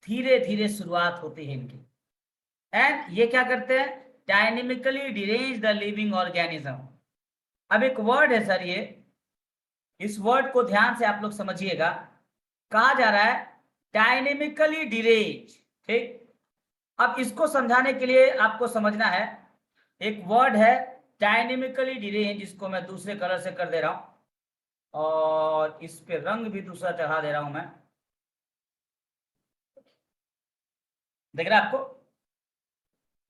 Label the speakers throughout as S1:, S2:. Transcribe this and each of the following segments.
S1: धीरे धीरे शुरुआत होती है इनकी। एंड ये क्या करते हैं, dynamically derange the living organism. अब एक वर्ड है सर, ये इस वर्ड को ध्यान से आप लोग समझिएगा। कहा जा रहा है डायनेमिकली डिरेंज, ठीक। अब इसको समझाने के लिए आपको समझना है, एक वर्ड है डायनेमिकली डिरेंज, इसको मैं दूसरे कलर से कर दे रहा हूं और इस पे रंग भी दूसरा चढ़ा दे रहा हूं मैं। देख रहा है आपको,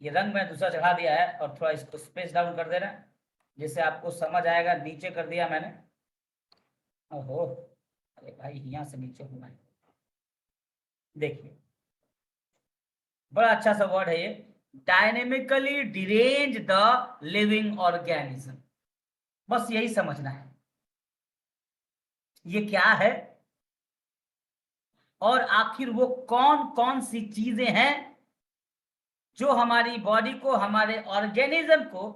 S1: ये रंग मैं दूसरा चढ़ा दिया है और थोड़ा इसको स्पेस डाउन कर दे रहे हैं जिससे आपको समझ आएगा। नीचे कर दिया मैंने, ओहो अरे भाई यहाँ से नीचे होना है। देखिए बड़ा अच्छा सा वर्ड है ये, dynamically derange the living organism. बस यही समझना है ये क्या है और आखिर वो कौन कौन सी चीजें हैं जो हमारी बॉडी को, हमारे ऑर्गेनिज्म को,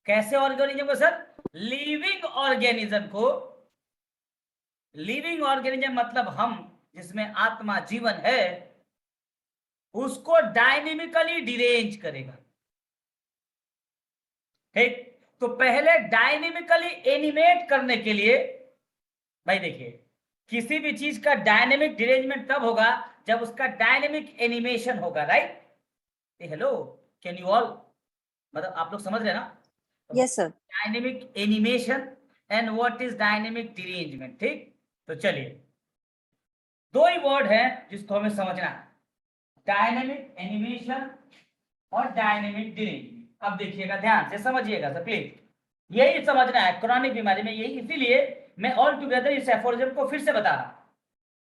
S1: कैसे ऑर्गेनिज्म को सर, लिविंग ऑर्गेनिज्म को, लिविंग ऑर्गेनिज्म मतलब हम जिसमें आत्मा जीवन है, उसको डायनेमिकली डिरेंज करेगा, ठीक। तो पहले डायनेमिकली एनिमेट करने के लिए, भाई देखिए किसी भी चीज का डायनेमिक डिरेंजमेंट तब होगा जब उसका डायनेमिक एनिमेशन होगा, right. Hello, can you all, मतलब आप लोग समझ रहे हैं ना?
S2: Yes sir.
S1: Dynamic animation and what is dynamic derangement, ठीक। तो चलिए दो ही वर्ड है जिसको हमें समझना है, डायनेमिक एनिमेशन और डायनेमिक डिरेंजमेंट। अब देखिएगा ध्यान से समझिएगा सर प्लीज, यही समझना है क्रॉनिक बीमारी में, यही इसीलिए मैं ऑल टुगेदर इस एफोरिज्म को फिर से बता रहा हूं,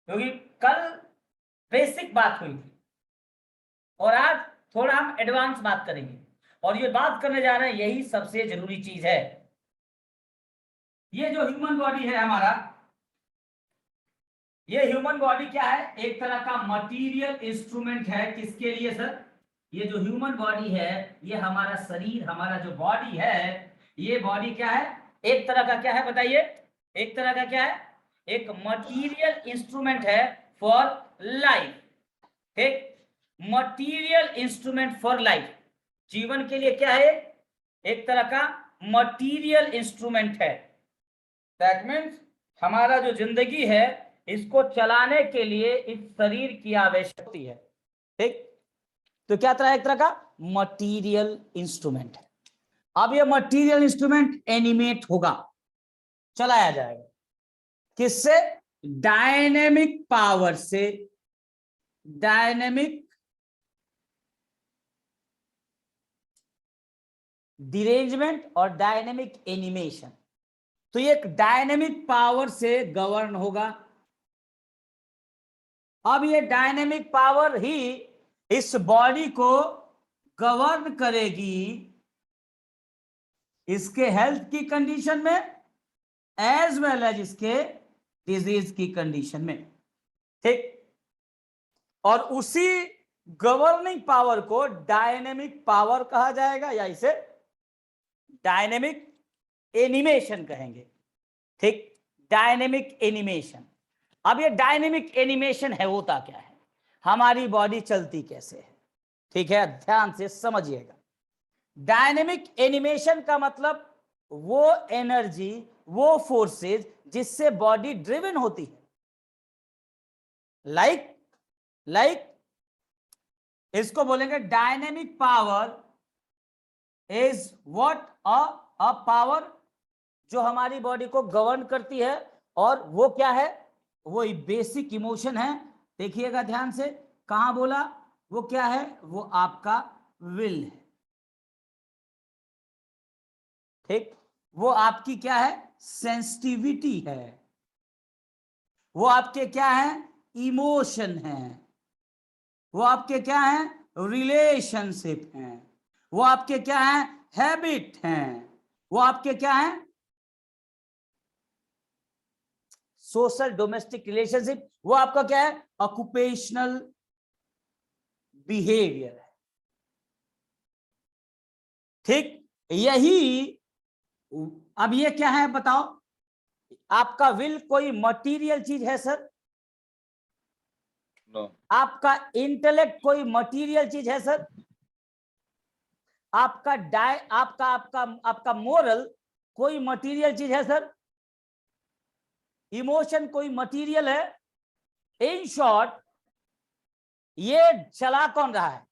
S1: क्योंकि कल बेसिक बात हुई थी और आज थोड़ा हम एडवांस बात करेंगे और ये बात करने जा रहे हैं, यही सबसे जरूरी चीज है। ये जो ह्यूमन बॉडी है हमारा, ये ह्यूमन बॉडी क्या है, एक तरह का मटेरियल इंस्ट्रूमेंट है। किसके लिए सर? ये जो ह्यूमन बॉडी है, ये हमारा शरीर, हमारा जो बॉडी है, ये बॉडी क्या है, एक तरह का क्या है बताइए, एक तरह का क्या है, एक मटेरियल इंस्ट्रूमेंट है फॉर लाइफ, ठीक। मटेरियल इंस्ट्रूमेंट फॉर लाइफ, जीवन के लिए क्या है, एक तरह का मटेरियल इंस्ट्रूमेंट है। दैट मीन्स हमारा जो जिंदगी है, इसको चलाने के लिए इस शरीर की आवश्यकता है, ठीक। तो क्या तरह, एक तरह का मटेरियल इंस्ट्रूमेंट है। अब ये मटेरियल इंस्ट्रूमेंट एनिमेट होगा, चलाया जाएगा किससे, डायनेमिक पावर से, डायनेमिक डिरेंजमेंट और डायनेमिक एनिमेशन। तो ये एक डायनेमिक पावर से गवर्न होगा। अब ये डायनेमिक पावर ही इस बॉडी को गवर्न करेगी इसके हेल्थ की कंडीशन में एज वेल एज इसके डिजीज की कंडीशन में, ठीक। और उसी गवर्निंग पावर को डायनेमिक पावर कहा जाएगा या इसे डायनेमिक एनिमेशन कहेंगे, ठीक। Dynamic animation. अब ये डायनेमिक एनिमेशन है, होता क्या है, हमारी बॉडी चलती कैसे है, ठीक है, ध्यान से समझिएगा। डायनेमिक एनिमेशन का मतलब वो एनर्जी, वो फोर्सेज जिससे बॉडी ड्रिवन होती है, लाइक इसको बोलेंगे dynamic power is what, a power जो हमारी बॉडी को गवर्न करती है। और वो क्या है, वो बेसिक इमोशन है। देखिएगा ध्यान से, कहां बोला, वो क्या है, वो आपका विल है, ठीक। वो आपकी क्या है, सेंसिटिविटी है। वो आपके क्या है, इमोशन है। वो आपके क्या है, रिलेशनशिप हैं। वो आपके क्या है, हैबिट हैं। वो आपके क्या है, सोशल डोमेस्टिक रिलेशनशिप। वो आपका क्या है, ऑक्यूपेशनल बिहेवियर है, ठीक। यही, अब ये क्या है बताओ, आपका विल कोई मटेरियल चीज है सर?
S2: नो।
S1: आपका इंटेलेक्ट कोई मटेरियल चीज है सर? आपका आपका आपका आपका मोरल कोई मटेरियल चीज है सर? इमोशन कोई मटेरियल है? इन शॉर्ट, ये चला कौन रहा है?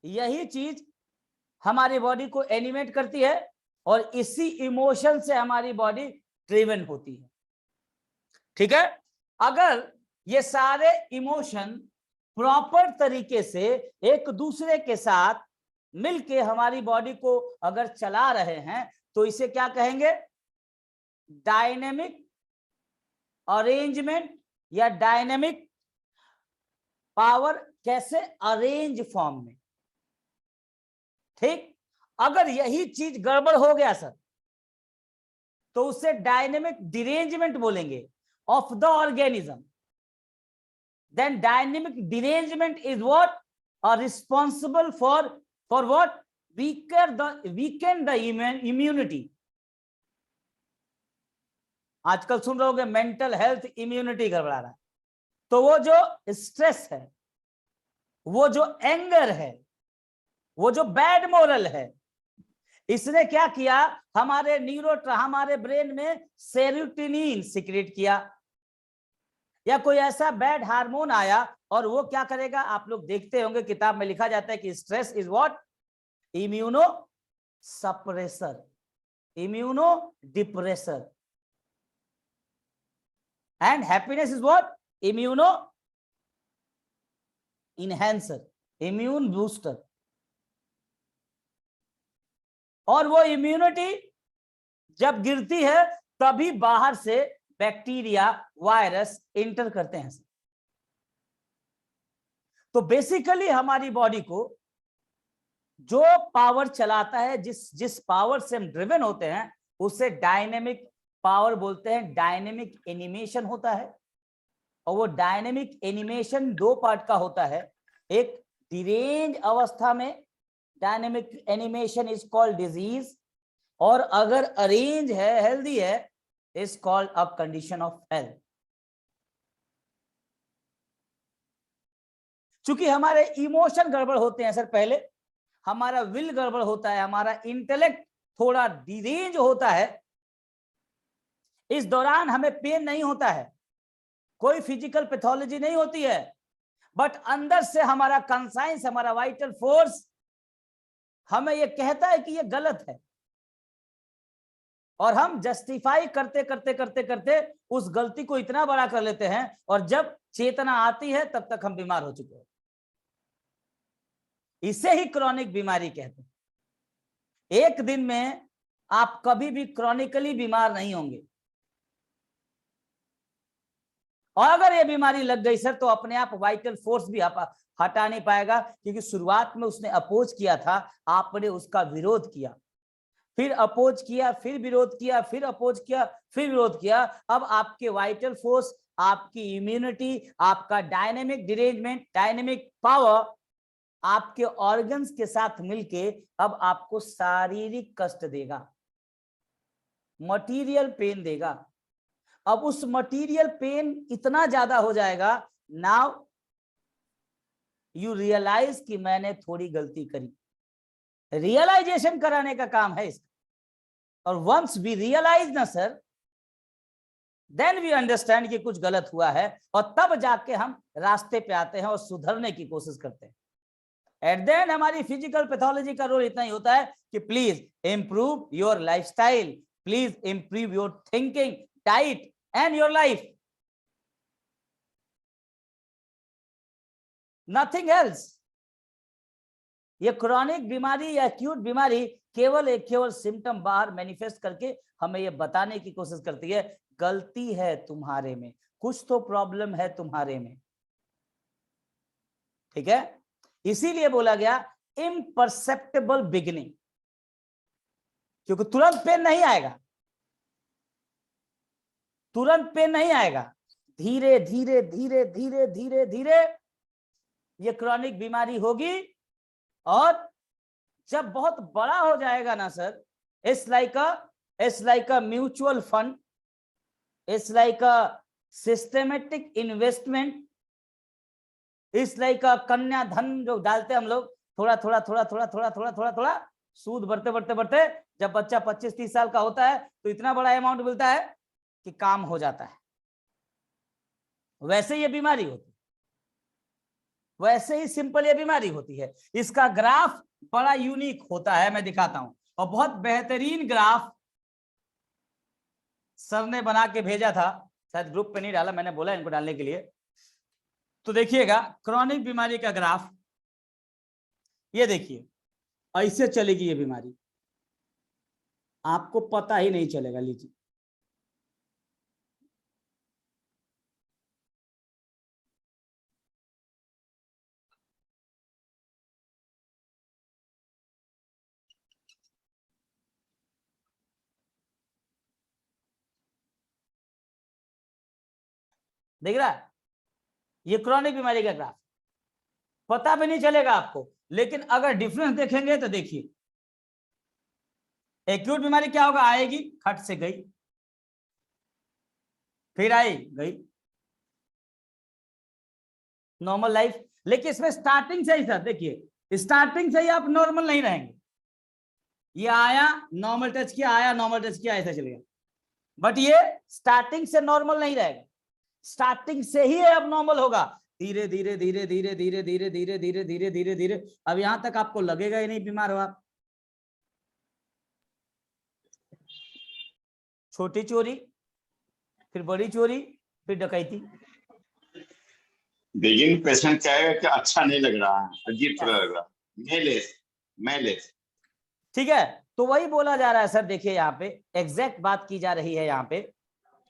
S1: यही चीज हमारी बॉडी को एनिमेट करती है और इसी इमोशन से हमारी बॉडी ड्रिवन होती है। ठीक है, अगर ये सारे इमोशन प्रॉपर तरीके से एक दूसरे के साथ मिलके हमारी बॉडी को अगर चला रहे हैं तो इसे क्या कहेंगे? डायनेमिक अरेंजमेंट या डायनेमिक पावर। कैसे? अरेंज फॉर्म में। ठीक, अगर यही चीज गड़बड़ हो गया सर तो उसे डायनेमिक डिरेंजमेंट बोलेंगे of the organism. Then dynamic derangement is what are responsible for what? Weakened the immunity. आजकल सुन रहे होगे मेंटल हेल्थ इम्यूनिटी गड़बड़ा रहा है। तो वो जो स्ट्रेस है, वो जो एंगर है, वो जो बैड मोरल है, इसने क्या किया? हमारे ब्रेन में सेरोटोनिन सिक्रेट किया, या कोई ऐसा बैड हार्मोन आया और वो क्या करेगा? आप लोग देखते होंगे किताब में लिखा जाता है कि stress is what? Immuno suppressor, immuno depressor, and happiness is what? Immuno enhancer, immune booster. और वो इम्यूनिटी जब गिरती है तभी बाहर से बैक्टीरिया, वायरस इंटर करते हैं। तो बेसिकली हमारी बॉडी को जो पावर चलाता है, जिस पावर से हम ड्रिवन होते हैं, उसे डायनेमिक पावर बोलते हैं। डायनेमिक एनिमेशन होता है, और वो डायनेमिक एनिमेशन दो पार्ट का होता है। एक डिरेंज अवस्था में dynamic animation is called disease, और अगर अरेंज है, हेल्दी है, is called a condition of health. चूंकि हमारे इमोशन गड़बड़ होते हैं सर, पहले हमारा विल गड़बड़ होता है, हमारा इंटेलेक्ट थोड़ा डिरेंज होता है। इस दौरान हमें पेन नहीं होता है, कोई फिजिकल पैथोलॉजी नहीं होती है, बट अंदर से हमारा कॉन्साइंस, हमारा वाइटल फोर्स हमें यह कहता है कि यह गलत है, और हम जस्टिफाई करते करते करते करते उस गलती को इतना बड़ा कर लेते हैं, और जब चेतना आती है तब तक हम बीमार हो चुके हैं। इसे ही क्रॉनिक बीमारी कहते हैं। एक दिन में आप कभी भी क्रॉनिकली बीमार नहीं होंगे, और अगर ये बीमारी लग गई सर तो अपने आप वाइटल फोर्स भी हटा नहीं पाएगा, क्योंकि शुरुआत में उसने अपोज किया था, आपने उसका विरोध किया, फिर अपोज किया, फिर विरोध किया, फिर अपोज किया, फिर विरोध किया। अब आपके वाइटल फोर्स, आपकी इम्यूनिटी, आपका डायनेमिक डिरेंजमेंट, डायनेमिक पावर आपके ऑर्गन्स के साथ मिलके अब आपको शारीरिक कष्ट देगा, मटीरियल पेन देगा। अब उस मटीरियल पेन इतना ज्यादा हो जाएगा, नाउ यू रियलाइज कि मैंने थोड़ी गलती करी। रियलाइजेशन कराने का काम है इसका, और वंस वी रियलाइज ना सर, देन वी अंडरस्टैंड कि कुछ गलत हुआ है, और तब जाके हम रास्ते पे आते हैं और सुधरने की कोशिश करते हैं। एट द एंड हमारी फिजिकल पैथोलॉजी का रोल इतना ही होता है कि please improve your lifestyle, please improve your thinking, diet and your life, nothing else. ये क्रॉनिक बीमारी या एक्यूट बीमारी केवल सिम्टम बाहर मैनिफेस्ट करके हमें ये बताने की कोशिश करती है, गलती है तुम्हारे में, कुछ तो प्रॉब्लम है तुम्हारे में। ठीक है, इसीलिए बोला गया इम्परसेप्टेबल बिगिनिंग, क्योंकि तुरंत पेन नहीं आएगा, तुरंत पेन नहीं आएगा, धीरे धीरे धीरे धीरे धीरे धीरे ये क्रॉनिक बीमारी होगी, और जब बहुत बड़ा हो जाएगा ना sir, it's like a mutual fund, it's like a systematic investment, इस लाइक कन्या धन जो डालते हम लोग, थोड़ा थोड़ा थोड़ा थोड़ा थोड़ा थोड़ा थोड़ा थोड़ा सूद बढ़ते बढ़ते बढ़ते जब बच्चा 25-30 साल का होता है तो इतना बड़ा अमाउंट मिलता है कि काम हो जाता है। वैसे ये बीमारी होती है, वैसे ही सिंपल ये बीमारी होती है। इसका ग्राफ बड़ा यूनिक होता है, मैं दिखाता हूं, और बहुत बेहतरीन ग्राफ सर ने बना के भेजा था, शायद ग्रुप पे नहीं डाला, मैंने बोला इनको डालने के लिए। तो देखिएगा क्रॉनिक बीमारी का ग्राफ, ये देखिए ऐसे चलेगी ये बीमारी, आपको पता ही नहीं चलेगा। लीजिए देख रहा है, ये क्रॉनिक बीमारी का ग्राफ, पता भी नहीं चलेगा आपको। लेकिन अगर डिफरेंस देखेंगे तो देखिए एक्यूट बीमारी क्या होगा, आएगी खट से गई, फिर आई गई, नॉर्मल लाइफ। लेकिन इसमें स्टार्टिंग से ही सर देखिए, स्टार्टिंग से ही आप नॉर्मल नहीं रहेंगे। ये आया नॉर्मल टच किया, आया नॉर्मल टच किया, ऐसा चलेगा। बट ये स्टार्टिंग से नॉर्मल नहीं रहेगा, स्टार्टिंग से ही अब नॉर्मल होगा, धीरे धीरे धीरे धीरे धीरे धीरे धीरे धीरे धीरे धीरे धीरे, अब यहां तक आपको लगेगा ही नहीं बीमार हो आप। छोटी चोरी, फिर बड़ी चोरी, फिर डकैती।
S2: बिगिन पेशेंट कहेगा कि अच्छा नहीं लग रहा है, अजीब सा लग रहा है, मैं
S1: ठीक है, तो वही बोला जा रहा है सर। देखिए यहाँ पे एग्जैक्ट बात की जा रही है, यहाँ पे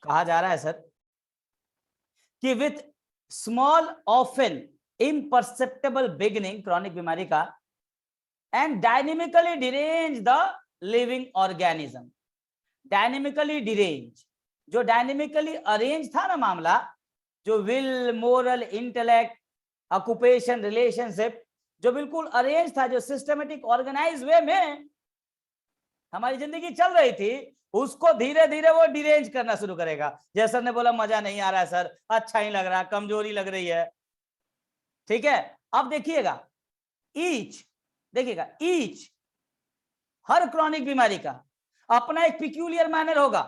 S1: कहा जा रहा है सर कि with small often imperceptible beginning chronic बीमारी का and dynamically derange the living organism. Dynamically derange, जो डायनेमिकली अरेंज था ना मामला, जो will, moral, intellect, occupation, relationship, जो बिल्कुल अरेंज था, जो सिस्टमेटिक ऑर्गेनाइज वे में हमारी जिंदगी चल रही थी, उसको धीरे धीरे वो डिरेंज करना शुरू करेगा। जैसे सर ने बोला मजा नहीं आ रहा है सर, अच्छा नहीं लग रहा, कमजोरी लग रही है, ठीक है। अब देखिएगा ईच, देखिएगा ईच, हर क्रॉनिक बीमारी का अपना एक पिक्यूलियर मैनर होगा।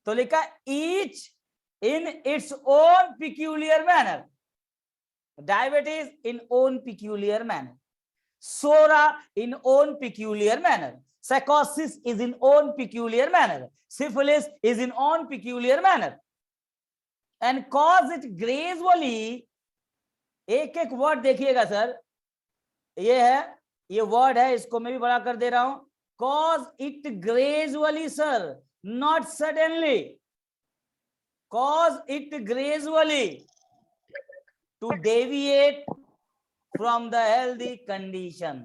S1: तो लिखा each in its own peculiar manner, diabetes in own peculiar manner, SORA in own peculiar manner, psychosis is in own peculiar manner, syphilis is in own peculiar manner, and cause it gradually। एक एक word देखिएगा sir, ये है, ये word है, इसको मैं भी बड़ा कर दे रहा हूं, cause it gradually sir, not suddenly, cause it gradually to deviate from the healthy condition।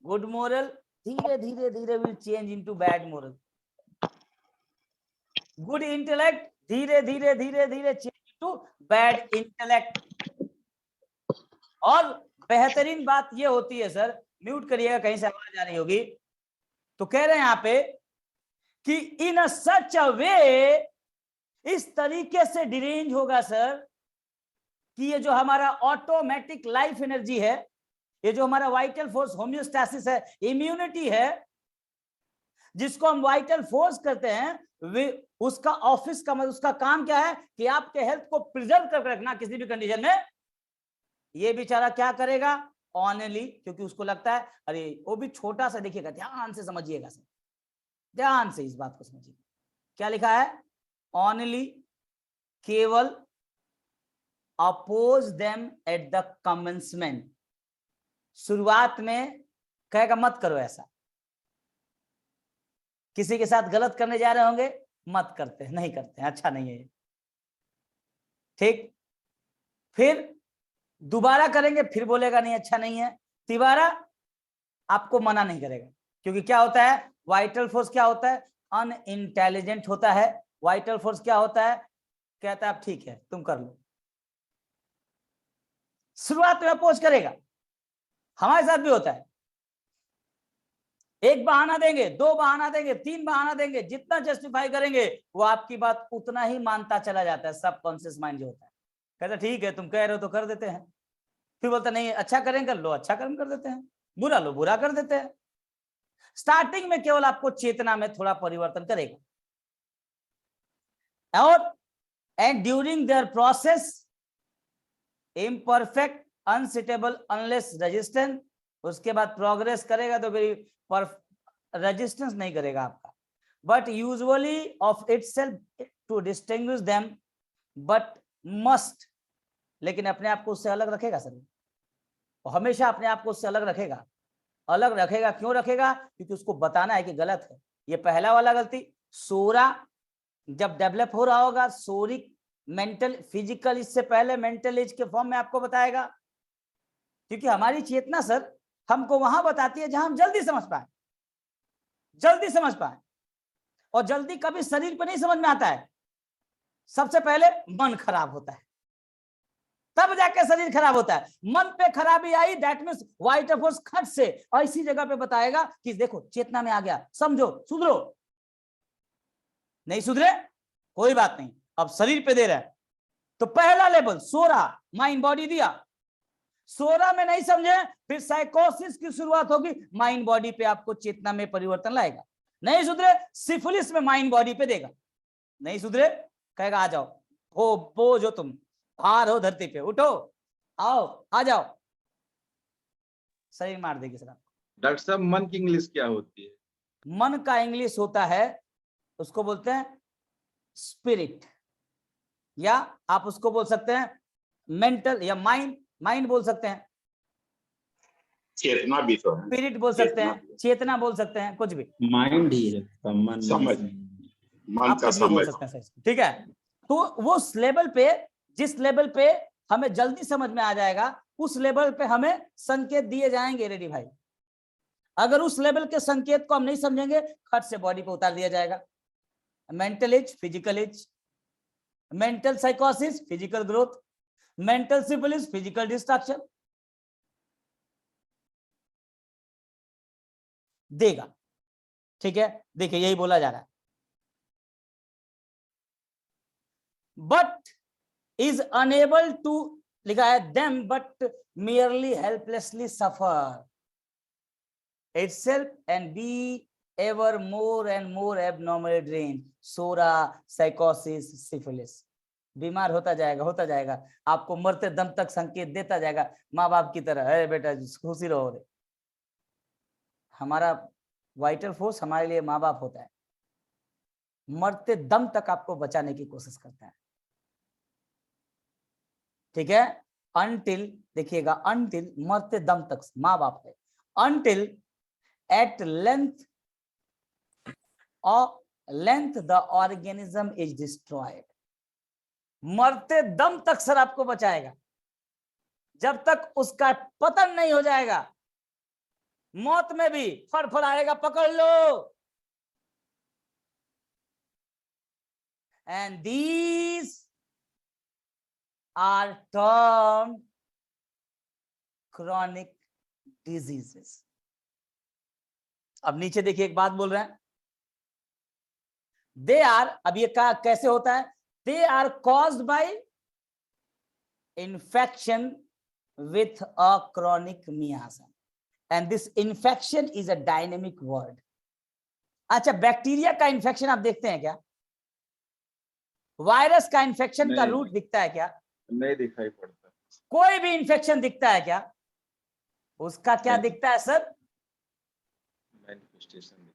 S1: Good moral धीरे धीरे धीरे will change into bad moral। Good intellect धीरे धीरे धीरे धीरे change into bad intellect। और बेहतरीन बात ये होती है सर, म्यूट करिएगा कहीं से आवाज आ रही होगी, तो कह रहे हैं यहाँ पे कि इन सच अ वे, इस तरीके से डिरेंज होगा सर कि ये जो हमारा ऑटोमेटिक लाइफ एनर्जी है, ये जो हमारा वाइटल फोर्स होम्योस्टैसिस है, इम्यूनिटी है, जिसको हम वाइटल फोर्स करते हैं, उसका ऑफिस का मतलब उसका काम क्या है कि आपके हेल्थ को प्रिजर्व करके रखना किसी भी कंडीशन में। ये बेचारा क्या करेगा, ऑनली, क्योंकि उसको लगता है अरे वो भी छोटा सा, देखिएगा ध्यान से समझिएगा सर, ध्यान से इस बात को समझिएगा, क्या लिखा है, ऑनली, केवल, oppose them at the commencement, शुरुआत में कहेगा मत करो ऐसा, किसी के साथ गलत करने जा रहे होंगे मत करते, नहीं करते, अच्छा नहीं है, ठीक। फिर दोबारा करेंगे फिर बोलेगा नहीं अच्छा नहीं है, तिबारा आपको मना नहीं करेगा, क्योंकि क्या होता है, वाइटल फोर्स क्या होता है, अनइंटेलिजेंट होता है। वाइटल फोर्स क्या होता है, कहता है आप ठीक है तुम कर लो, शुरुआत में अपोज करेगा। हमारे साथ भी होता है, एक बहाना देंगे, दो बहाना देंगे, तीन बहाना देंगे, जितना जस्टिफाई करेंगे वो आपकी बात उतना ही मानता चला जाता है, सबकॉन्शियस माइंड जो होता है। कहता ठीक है, तुम कह रहे हो तो कर देते हैं। फिर बोलता नहीं, अच्छा करें कर लो, अच्छा कर्म कर देते हैं, बुरा लो, बुरा कर देते हैं। स्टार्टिंग में केवल आपको चेतना में थोड़ा परिवर्तन करेगा, और and during their process imperfect, unsuitable, unless resistant, उसके बाद प्रोग्रेस करेगा तो फिर रेजिस्टेंस नहीं करेगा आपका, but usually of itself to distinguish them, but must, लेकिन अपने आप को उससे अलग रखेगा सर, हमेशा अपने आप को उससे अलग रखेगा। अलग रखेगा, क्यों रखेगा? क्योंकि उसको बताना है कि गलत है। ये पहला वाला गलती। सोरा जब डेवलप हो रहा होगा, सोरिक, मेंटल, फिजिकल, इससे पहले मेंटल एज के फॉर्म में आपको बताएगा, क्योंकि हमारी चेतना सर हमको वहां बताती है जहां हम जल्दी समझ पाए, जल्दी समझ पाए। और जल्दी कभी शरीर पे नहीं समझ में आता है, सबसे पहले मन खराब होता है, तब जाके शरीर खराब होता है। मन पे खराबी आई, दैट मींस व्हाइट फोर्स खट से ऐसी जगह पे बताएगा कि देखो चेतना में आ गया, समझो, सुधरो। नहीं सुधरे, कोई बात नहीं, अब शरीर पे दे रहा है। तो पहला लेवल सोरा, माइंड बॉडी दिया, सोरा में नहीं समझे, फिर साइकोसिस की शुरुआत होगी, माइंड बॉडी पे आपको चेतना में परिवर्तन लाएगा। नहीं सुधरे, सिफिलिस में माइंड बॉडी पे देगा। नहीं सुधरे, कहेगा आ जाओ, हो बोझ हो तुम, भार हो धरती पे, उठो, आओ, आ जाओ, शरीर मार देगी सर आपको।
S3: डॉक्टर साहब, मन की इंग्लिश क्या होती है?
S1: मन का इंग्लिश होता है, उसको बोलते हैं स्पिरिट, या आप उसको बोल सकते हैं मेंटल, या माइंड, माइंड बोल सकते हैं,
S2: चेतना भी तो है,
S1: स्पिरिट बोल सकते हैं, चेतना बोल सकते हैं, कुछ भी।
S4: माइंड ही है, मन
S2: समझ, मन
S1: आप
S2: का
S1: कुछ भी बोल
S2: समझ।
S1: सकते हैं सर, ठीक है। तो वो उस लेवल पे, जिस लेवल पे हमें जल्दी समझ में आ जाएगा, उस लेवल पे हमें संकेत दिए जाएंगे रेडी भाई। अगर उस लेवल के संकेत को हम नहीं समझेंगे, खट से बॉडी पे उतार दिया जाएगा। Mental age, physical age, mental साइकोसिस, physical growth, mental syphilis, physical destruction देगा, ठीक है। देखिए यही बोला जा रहा है, बट इज अनेबल टू, लिखा है them but merely helplessly suffer itself and be ever more and more abnormally drained, psora, साइकोसिस, सिफिलिस, बीमार होता जाएगा, होता जाएगा, आपको मरते दम तक संकेत देता जाएगा, माँ बाप की तरह, है बेटा खुशी रहो रे। हमारा वाइटल फोर्स हमारे लिए माँ बाप होता है, मरते दम तक आपको बचाने की कोशिश करता है, ठीक है। अनटिल, देखिएगा, अनटिल, मरते दम तक माँ बाप है, until at length the organism is destroyed, मरते दम तक सर आपको बचाएगा, जब तक उसका पतन नहीं हो जाएगा। मौत में भी फड़फड़ाएगा, पकड़ लो। And these are termed chronic diseases। अब नीचे देखिए एक बात बोल रहे हैं, दे आर, अब ये कैसे होता है, they are caused by infection with a chronic miasm and this infection is a dynamic word। अच्छा, बैक्टीरिया का इन्फेक्शन आप देखते हैं क्या? वायरस का इन्फेक्शन का रूट दिखता है क्या?
S3: नहीं दिखाई पड़ता।
S1: कोई भी इन्फेक्शन दिखता है क्या? उसका क्या दिखता है सर?
S3: मैनिफेस्टेशन।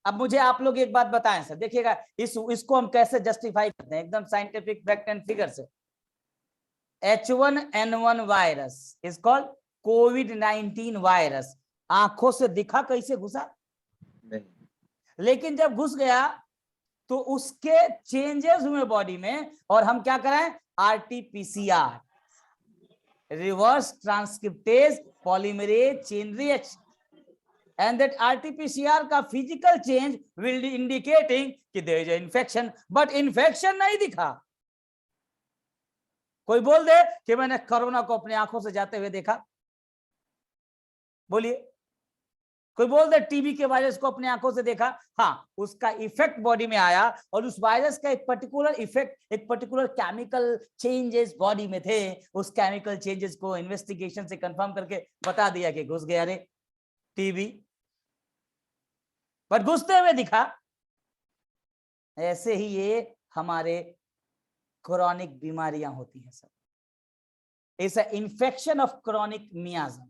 S1: अब मुझे आप लोग एक बात बताएं सर, देखिएगा इसको हम कैसे जस्टिफाई करते हैं, एकदम साइंटिफिक फैक्ट एंड फिगर से। H1N1 virus is called covid virus. आंखों से दिखा कैसे घुसा?
S3: नहीं।
S1: लेकिन जब घुस गया तो उसके चेंजेस हुए बॉडी में, और हम क्या कराएं? RT-PCR, reverse transcriptase polymerase chain reaction, and that RT-PCR का physical change will be indicating कि there is infection, but infection नहीं दिखा। कोई बोल दे कि मैंने कोरोना को अपनी आंखों से जाते हुए देखा, बोलिए, कोई बोल दे टीबी के वायरस को अपने आंखों से देखा, हाँ उसका इफेक्ट बॉडी में आया और उस वायरस का एक पर्टिकुलर इफेक्ट, एक पर्टिकुलर केमिकल चेंजेस बॉडी में थे, उस केमिकल चेंजेस को इन्वेस्टिगेशन से कंफर्म करके बता दिया कि घुस गया रे टीबी, बट घुसते हुए दिखा। ऐसे ही ये हमारे क्रॉनिक बीमारियां होती हैं sir. It's a infection of chronic मियाज्म.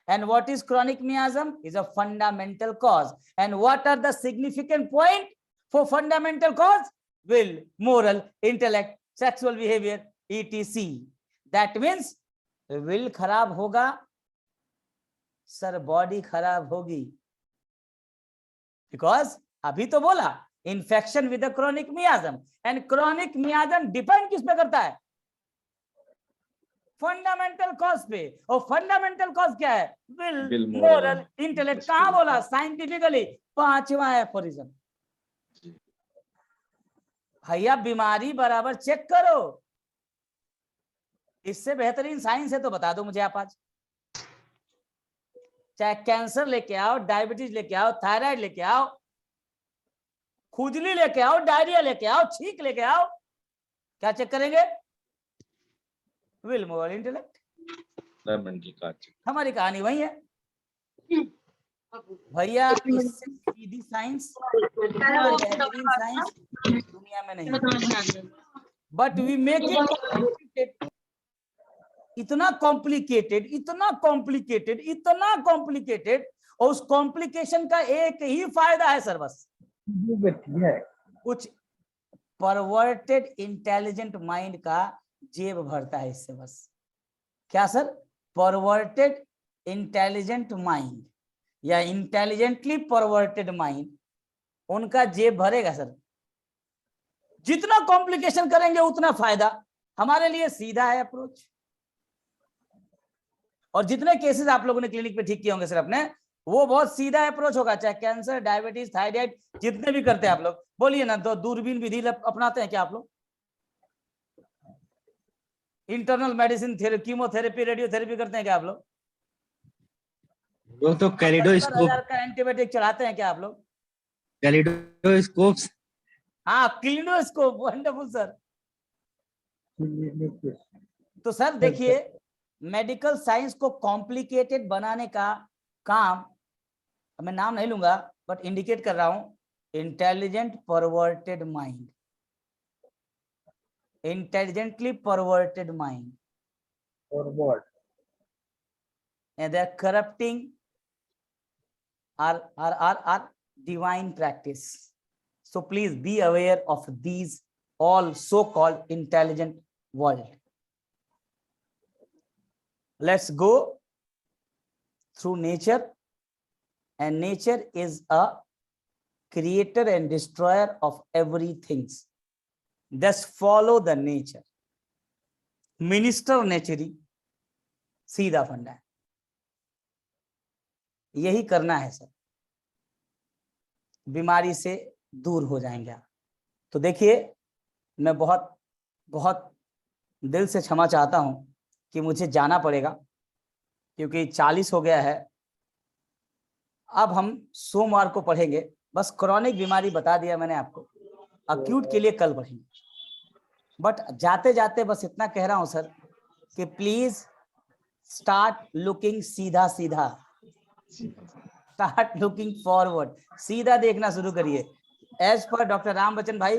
S1: And what is chronic miasm? Is a fundamental cause. And what are the significant point for fundamental cause? Will, moral, intellect, sexual behavior, etc. That means will खराब होगा, sir body खराब होगी, because अभी तो बोला infection with a chronic miasm, and chronic miasm depend किस पे करता है? फंडामेंटल कॉज पे। और फंडामेंटल कॉज क्या है? Will, moral, intellect. कहां बोला? साइंटिफिकली 5वां एफोरिज्म। भैया बीमारी बराबर चेक करो, इससे बेहतरीन साइंस है तो बता दो मुझे आप आज। चाहे कैंसर लेके आओ, डायबिटीज लेके आओ, थायराइड लेके आओ, खुजली लेके आओ, डायरिया लेके आओ, छींक लेके आओ, क्या चेक करेंगे? Will, moral, intellect. हमारी कहानी वही है भैया। इससे सीधी साइंस, बेहतरीन साइंस दुनिया में नहीं, बट वी मेक इट इतना कॉम्प्लिकेटेड, इतना कॉम्प्लिकेटेड, इतना कॉम्प्लिकेटेड, और उस कॉम्प्लिकेशन का एक ही फायदा है सर, बस कुछ परवर्टेड इंटेलिजेंट माइंड का जेब भरता है इससे बस। क्या सर? परवर्टेड इंटेलिजेंट माइंड या इंटेलिजेंटली परवर्टेड माइंड, उनका जेब भरेगा सर। जितना कॉम्प्लिकेशन करेंगे उतना फायदा। हमारे लिए सीधा है अप्रोच, और जितने केसेस आप लोगों ने क्लिनिक पे ठीक किए होंगे सर अपने, वो बहुत सीधा अप्रोच होगा। चाहे कैंसर, डायबिटीज, थायराइड, जितने भी करते हैं आप लोग, बोलिए ना, तो दूरबीन विधि अपनाते हैं क्या आप लोग? इंटरनल मेडिसिन, कीमोथेरेपी, रेडियोथेरेपी करते हैं क्या आप लोग?
S4: वो तो कैलिडोस्कोप,
S1: 70,000 का एंटीबायोटिक चढ़ाते हैं क्या आप लोग?
S4: कैलिडोस्कोप्स।
S1: हाँ, क्लिनोस्कोप, वंडरफुल सर। तो सर देखिए, मेडिकल साइंस को कॉम्प्लिकेटेड बनाने का काम, मैं नाम नहीं लूंगा बट इंडिकेट कर रहा हूं, intelligent perverted mind, intelligently perverted mind, and they are corrupting our divine practice. So please be aware of these all so-called intelligent world. Let's go through nature, and nature is a creator and destroyer of everything. Thus follow the nature. Minister नेचरी, सीधा फंडा है, यही करना है sir, बीमारी से दूर हो जाएंगे आप। तो देखिए, मैं बहुत बहुत दिल से क्षमा चाहता हूं कि मुझे जाना पड़ेगा, क्योंकि 40 हो गया है। अब हम सोमवार को पढ़ेंगे, बस क्रॉनिक बीमारी बता दिया मैंने आपको, अक्यूट के लिए कल पढ़ेंगे। बट जाते जाते बस इतना कह रहा हूं सर कि प्लीज स्टार्ट लुकिंग सीधा सीधा, स्टार्ट लुकिंग फॉरवर्ड, सीधा देखना शुरू करिए। As per doctor Ram Bachchan भाई,